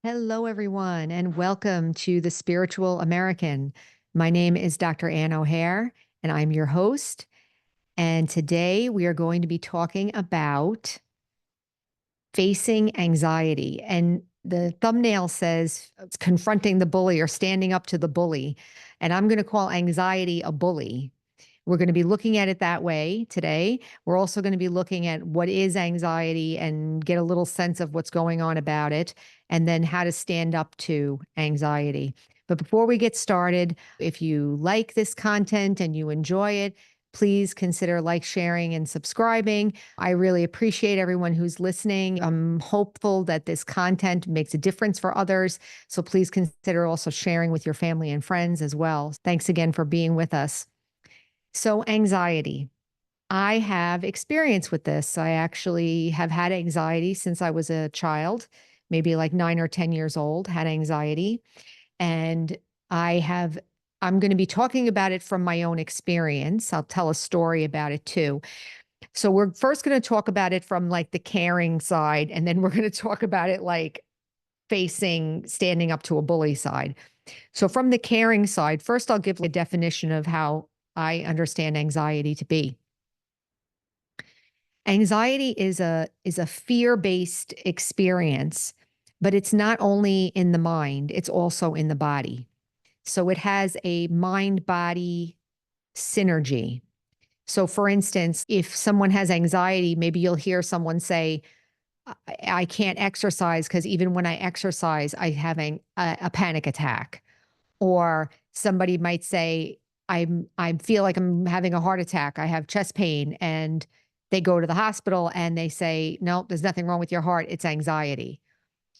Hello, everyone, and welcome to The Spiritual American. My name is Dr. Ann O'Hare, and I'm your host. And today we are going to be talking about facing anxiety. And the thumbnail says it's confronting the bully or standing up to the bully. And I'm going to call anxiety a bully. We're going to be looking at it that way today. We're also going to be looking at what is anxiety and get a little sense of what's going on about it, and then how to stand up to anxiety. But before we get started, if you like this content and you enjoy it, please consider sharing, and subscribing. I really appreciate everyone who's listening. I'm hopeful that this content makes a difference for others. So please consider also sharing with your family and friends as well. Thanks again for being with us. So, anxiety. I have experience with this. I actually have had anxiety since I was a child, maybe like 9 or 10 years old, had anxiety. And I have, I'm going to be talking about it from my own experience. I'll tell a story about it too. So, we're first going to talk about it from the caring side, and then we're going to talk about it standing up to a bully side. So, from the caring side, first I'll give a definition of how I understand anxiety to be. Anxiety is a fear-based experience, but it's not only in the mind, it's also in the body. So it has a mind-body synergy. So for instance, if someone has anxiety, maybe you'll hear someone say, I can't exercise because even when I exercise, I'm having a panic attack. Or somebody might say, I feel like I'm having a heart attack. I have chest pain, and they go to the hospital and they say, no, there's nothing wrong with your heart. It's anxiety.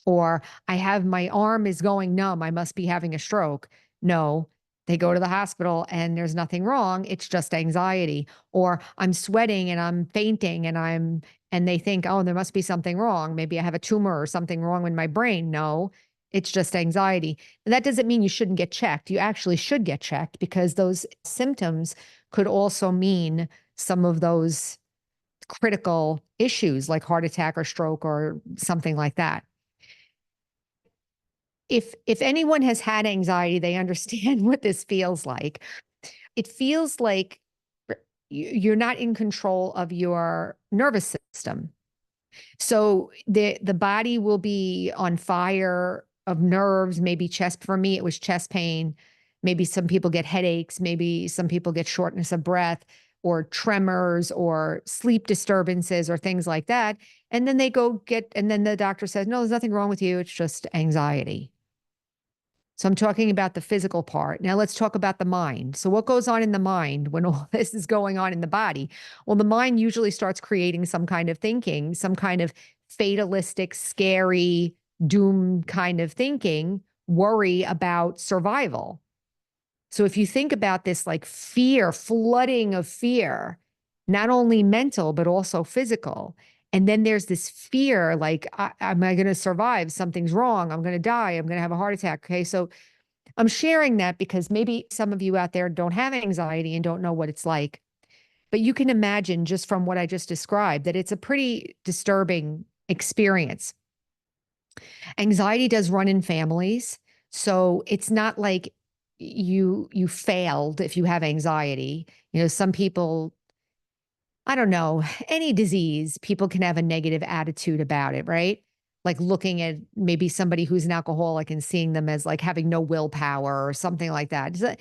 Or my arm is going numb. I must be having a stroke. No, they go to the hospital and there's nothing wrong. It's just anxiety. Or I'm sweating and I'm fainting and they think, oh, there must be something wrong. Maybe I have a tumor or something wrong with my brain. No, it's just anxiety. And that doesn't mean you shouldn't get checked. You actually should get checked, because those symptoms could also mean some of those critical issues like heart attack or stroke or something like that. If anyone has had anxiety, they understand what this feels like. It feels like you're not in control of your nervous system. So the body will be on fire of nerves, maybe chest. For me, it was chest pain. Maybe some people get headaches. Maybe some people get shortness of breath or tremors or sleep disturbances or things like that. And then and then the doctor says, no, there's nothing wrong with you. It's just anxiety. So I'm talking about the physical part. Now let's talk about the mind. So what goes on in the mind when all this is going on in the body? Well, the mind usually starts creating some kind of thinking, some kind of fatalistic, scary, doom kind of thinking, worry about survival. So if you think about this like fear, flooding of fear, not only mental, but also physical. And then there's this fear, like, am I going to survive? Something's wrong. I'm going to die. I'm going to have a heart attack. Okay. So I'm sharing that because maybe some of you out there don't have anxiety and don't know what it's like. But you can imagine, just from what I just described, that it's a pretty disturbing experience. Anxiety does run in families. So it's not like you failed if you have anxiety. Some people, I don't know, any disease, people can have a negative attitude about it, right? Like looking at maybe somebody who's an alcoholic and seeing them as like having no willpower or something like that.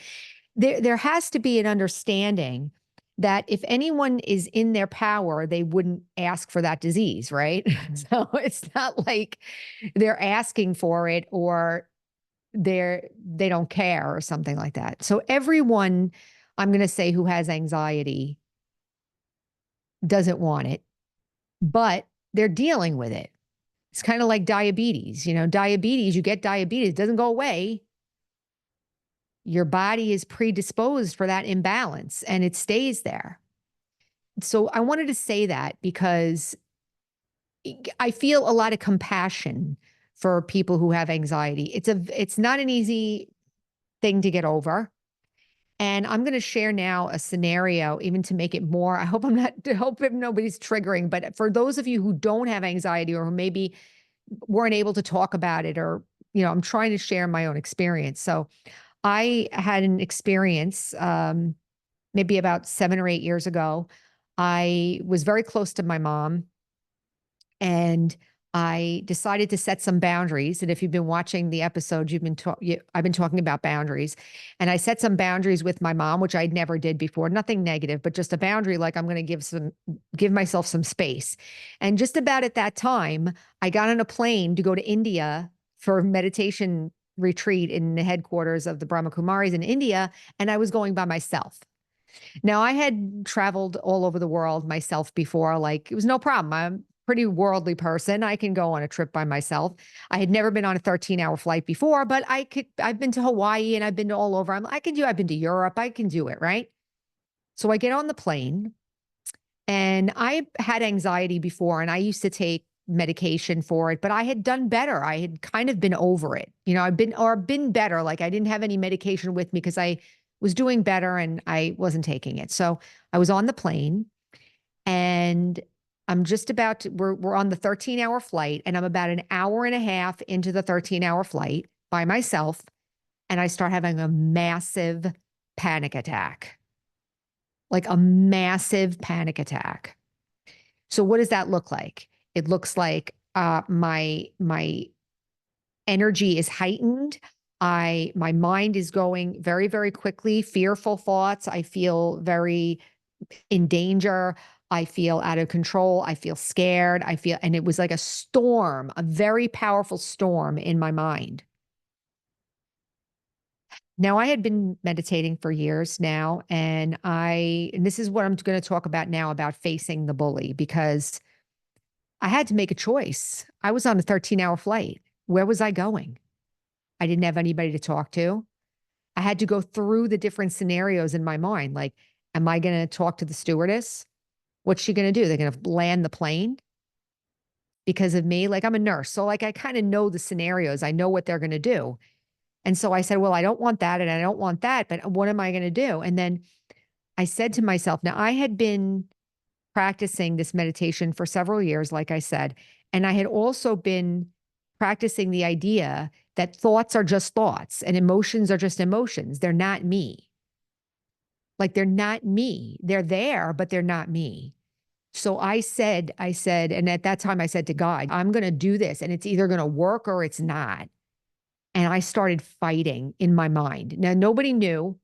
There has to be an understanding that if anyone is in their power, they wouldn't ask for that disease, right? So it's not like they're asking for it or they don't care or something like that. So everyone, I'm going to say, who has anxiety doesn't want it, but they're dealing with it. It's kind of like diabetes. Diabetes, you get diabetes, it doesn't go away. Your body is predisposed for that imbalance and it stays there. So I wanted to say that because I feel a lot of compassion for people who have anxiety. It's not an easy thing to get over. And I'm going to share now a scenario, even to make it more. I hope nobody's triggering, but for those of you who don't have anxiety or who maybe weren't able to talk about it or I'm trying to share my own experience. So I had an experience maybe about 7 or 8 years ago. I was very close to my mom, and I decided to set some boundaries. And if you've been watching the episode, I've been talking about boundaries. And I set some boundaries with my mom, which I never did before. Nothing negative, but just a boundary, like I'm going to give myself some space. And just about at that time, I got on a plane to go to India for a meditation retreat in the headquarters of the Brahma Kumaris in India, and I was going by myself. Now, I had traveled all over the world myself before. Like, it was no problem. I'm a pretty worldly person. I can go on a trip by myself. I had never been on a 13-hour flight before, but I've been to Hawaii and I've been all over. I've been to Europe. I can do it, right? So I get on the plane, and I had anxiety before, and I used to take medication for it, but I had done better. I had kind of been over it. I've been better. Like, I didn't have any medication with me because I was doing better and I wasn't taking it. So I was on the plane, and we're on the 13-hour flight, and I'm about an hour and a half into the 13-hour flight by myself. And I start having a massive panic attack, like a massive panic attack. So what does that look like? It looks like my energy is heightened. My mind is going very, very quickly, fearful thoughts. I feel very in danger. I feel out of control. I feel scared. And it was like a storm, a very powerful storm in my mind. Now, I had been meditating for years now, and this is what I'm going to talk about now, about facing the bully, because I had to make a choice. I was on a 13-hour flight. Where was I going? I didn't have anybody to talk to. I had to go through the different scenarios in my mind. Like, am I going to talk to the stewardess? What's she going to do? They're going to land the plane because of me? Like, I'm a nurse. So, like, I kind of know the scenarios. I know what they're going to do. And so I said, well, I don't want that and I don't want that, but what am I going to do? And then I said to myself, now I had been practicing this meditation for several years, like I said, and I had also been practicing the idea that thoughts are just thoughts and emotions are just emotions. They're not me. Like, they're not me. They're there, but they're not me. So I said, and at that time I said to God, I'm going to do this, and it's either going to work or it's not. And I started fighting in my mind. Now, nobody knew.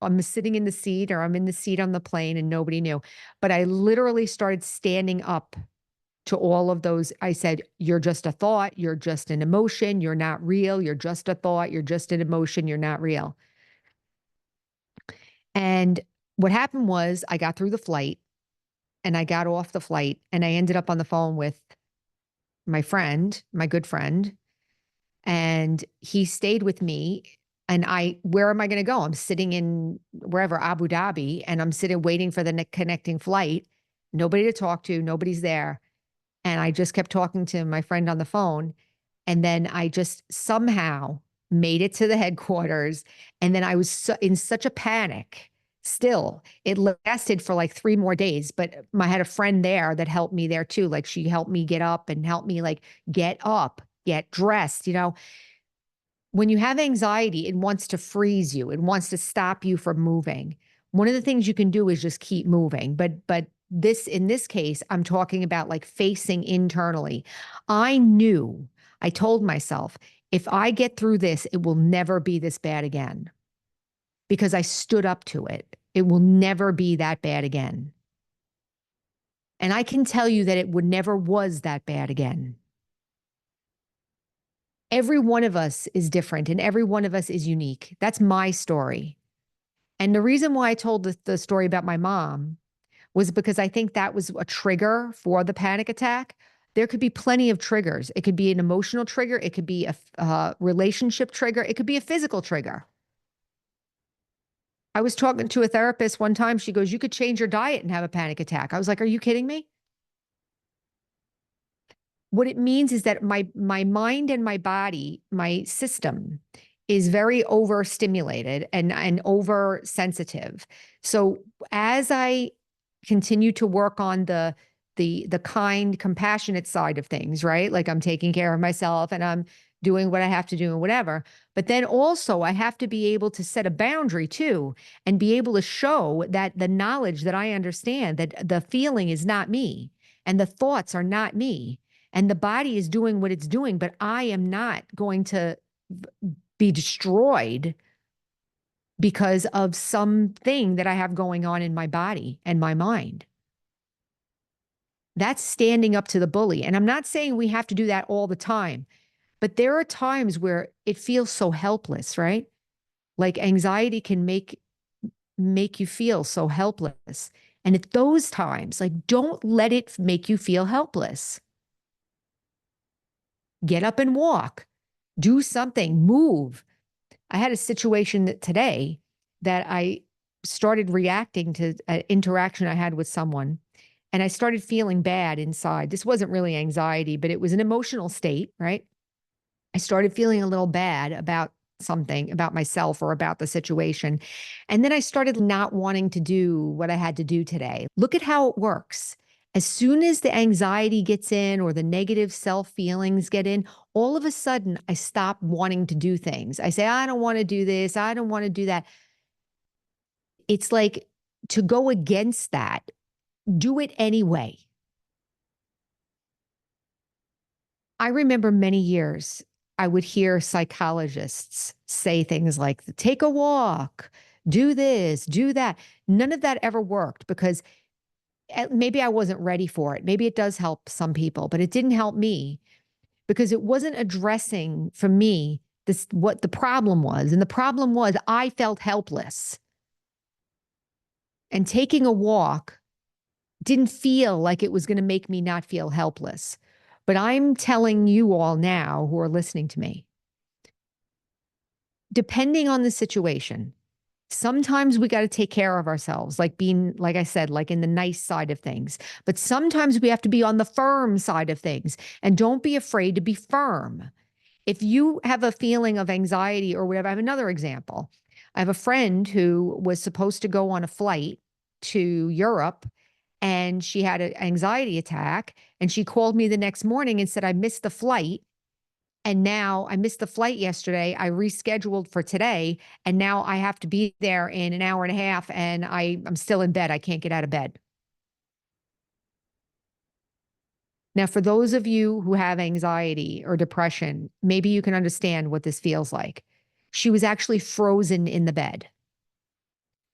I'm sitting in the seat, or I'm in the seat on the plane, and nobody knew. But I literally started standing up to all of those. I said, you're just a thought. You're just an emotion. You're not real. You're just a thought. You're just an emotion. You're not real. And what happened was, I got through the flight, and I got off the flight, and I ended up on the phone with my friend, my good friend, and he stayed with me. And where am I going to go? I'm sitting in wherever, Abu Dhabi, and I'm sitting waiting for the connecting flight. Nobody to talk to, nobody's there. And I just kept talking to my friend on the phone. And then I just somehow made it to the headquarters. And then I was in such a panic. Still, it lasted for like 3 more days, but I had a friend there that helped me there too. Like, she helped me get up and helped me like get up, get dressed. When you have anxiety, it wants to freeze you. It wants to stop you from moving. One of the things you can do is just keep moving. But in this case, I'm talking about like facing internally. I told myself, if I get through this, it will never be this bad again, because I stood up to it. It will never be that bad again. And I can tell you that it never was that bad again. Every one of us is different, and every one of us is unique. That's my story. And the reason why I told the story about my mom was because I think that was a trigger for the panic attack. There could be plenty of triggers. It could be an emotional trigger. It could be a relationship trigger. It could be a physical trigger. I was talking to a therapist one time. She goes, you could change your diet and have a panic attack. I was like, are you kidding me? What it means is that my mind and my body, my system, is very overstimulated and oversensitive. So as I continue to work on the kind, compassionate side of things, right? Like, I'm taking care of myself and I'm doing what I have to do and whatever. But then also I have to be able to set a boundary too, and be able to show that the knowledge that I understand that the feeling is not me and the thoughts are not me and the body is doing what it's doing, but I am not going to be destroyed because of something that I have going on in my body and my mind. That's standing up to the bully. And I'm not saying we have to do that all the time, but there are times where it feels so helpless, right? Like anxiety can make you feel so helpless. And at those times, like, don't let it make you feel helpless. Get up and walk, do something, move. I had a situation today that I started reacting to an interaction I had with someone, and I started feeling bad inside. This wasn't really anxiety, but it was an emotional state, right? I started feeling a little bad about something, about myself or about the situation. And then I started not wanting to do what I had to do today. Look at how it works. As soon as the anxiety gets in or the negative self feelings get in, all of a sudden I stop wanting to do things. I say, I don't want to do this. I don't want to do that. It's like to go against that, do it anyway. I remember many years I would hear psychologists say things like, take a walk, do this, do that. None of that ever worked because maybe I wasn't ready for it. Maybe it does help some people, but it didn't help me because it wasn't addressing for me this what the problem was. And the problem was I felt helpless. And taking a walk didn't feel like it was going to make me not feel helpless. But I'm telling you all now who are listening to me, depending on the situation, sometimes we got to take care of ourselves, like being, like I said, like in the nice side of things. But sometimes we have to be on the firm side of things. And don't be afraid to be firm. If you have a feeling of anxiety or whatever, I have another example. I have a friend who was supposed to go on a flight to Europe and she had an anxiety attack. And she called me the next morning and said, I missed the flight. And now I missed the flight yesterday. I rescheduled for today. And now I have to be there in an hour and a half. And I'm still in bed. I can't get out of bed. Now, for those of you who have anxiety or depression, maybe you can understand what this feels like. She was actually frozen in the bed.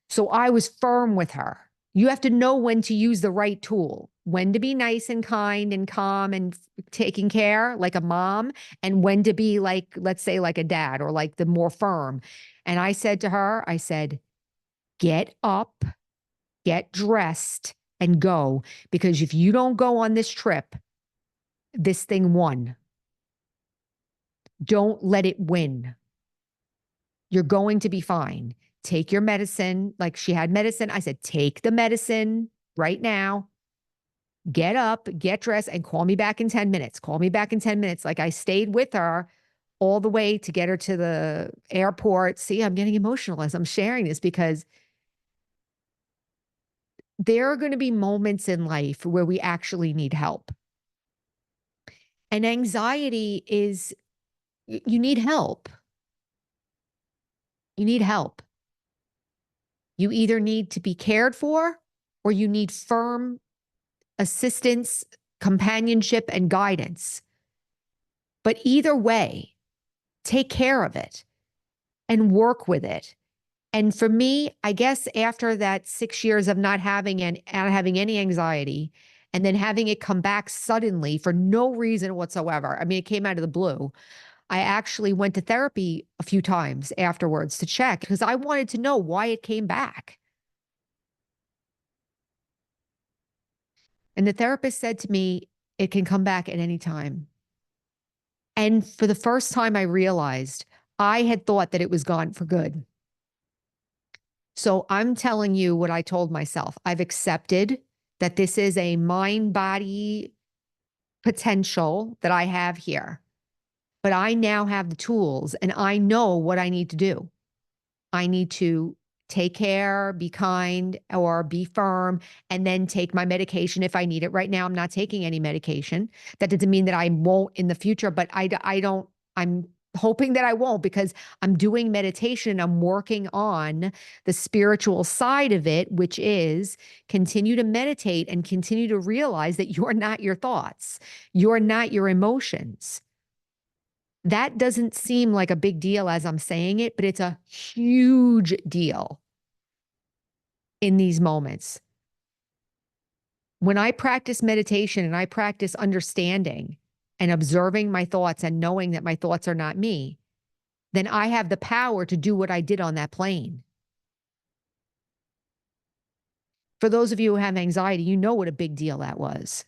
So I was firm with her. You have to know when to use the right tool, when to be nice and kind and calm and taking care like a mom, and when to be like, let's say, like a dad or like the more firm. And I said to her, I said, get up, get dressed, and go. Because if you don't go on this trip, this thing won. Don't let it win. You're going to be fine. Take your medicine. Like she had medicine. I said, take the medicine right now. Get up, get dressed, and call me back in 10 minutes. Call me back in 10 minutes. Like I stayed with her all the way to get her to the airport. See, I'm getting emotional as I'm sharing this because there are going to be moments in life where we actually need help. And anxiety is, you need help. You need help. You either need to be cared for or you need firm assistance, companionship, and guidance. But either way, take care of it and work with it. And for me, I guess after that 6 years of not having any anxiety and then having it come back suddenly for no reason whatsoever, I mean, it came out of the blue. I actually went to therapy a few times afterwards to check because I wanted to know why it came back. And the therapist said to me, it can come back at any time. And for the first time, I realized I had thought that it was gone for good. So I'm telling you what I told myself. I've accepted that this is a mind-body potential that I have here. But I now have the tools and I know what I need to do. I need to take care, be kind, or be firm, and then take my medication if I need it. Right now, I'm not taking any medication. That doesn't mean that I won't in the future, but I don't I'm hoping that I won't, because I'm doing meditation. I'm working on the spiritual side of it, which is continue to meditate and continue to realize that you're not your thoughts. You're not your emotions. That doesn't seem like a big deal as I'm saying it, but it's a huge deal in these moments. When I practice meditation and I practice understanding and observing my thoughts and knowing that my thoughts are not me, then I have the power to do what I did on that plane. For those of you who have anxiety, you know what a big deal that was.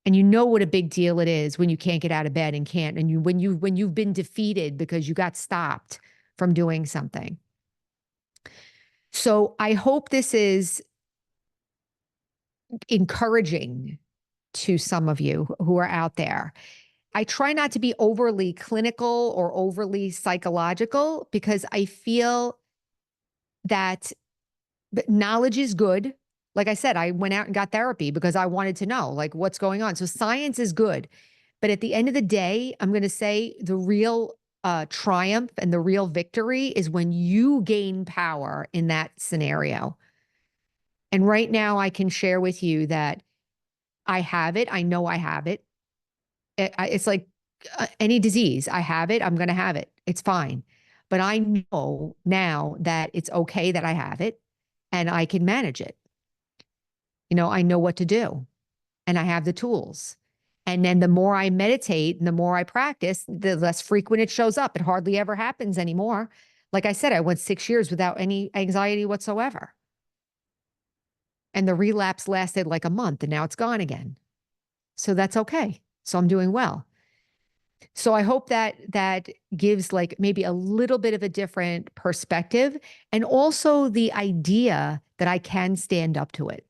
And you know what a big deal it is when you can't get out of bed and can't, and when you've been defeated because you got stopped from doing something. So I hope this is encouraging to some of you who are out there. I try not to be overly clinical or overly psychological, because I feel that knowledge is good. Like I said, I went out and got therapy because I wanted to know, like, what's going on. So science is good. But at the end of the day, I'm going to say the real triumph and the real victory is when you gain power in that scenario. And right now, I can share with you that I have it. I know I have it. It's like any disease. I have it. I'm going to have it. It's fine. But I know now that it's okay that I have it and I can manage it. You know, I know what to do and I have the tools. And then the more I meditate and the more I practice, the less frequent it shows up. It hardly ever happens anymore. Like I said, I went 6 years without any anxiety whatsoever. And the relapse lasted like a month and now it's gone again. So that's okay. So I'm doing well. So I hope that that gives like maybe a little bit of a different perspective, and also the idea that I can stand up to it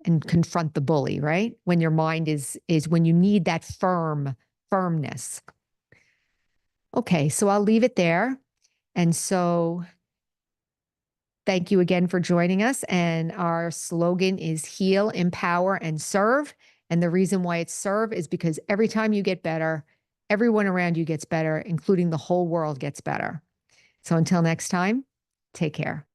and confront the bully, right? When your mind is when you need that firmness. Okay, so I'll leave it there. And so thank you again for joining us. And our slogan is heal, empower, and serve. And the reason why it's serve is because every time you get better, everyone around you gets better, including the whole world gets better. So until next time, take care.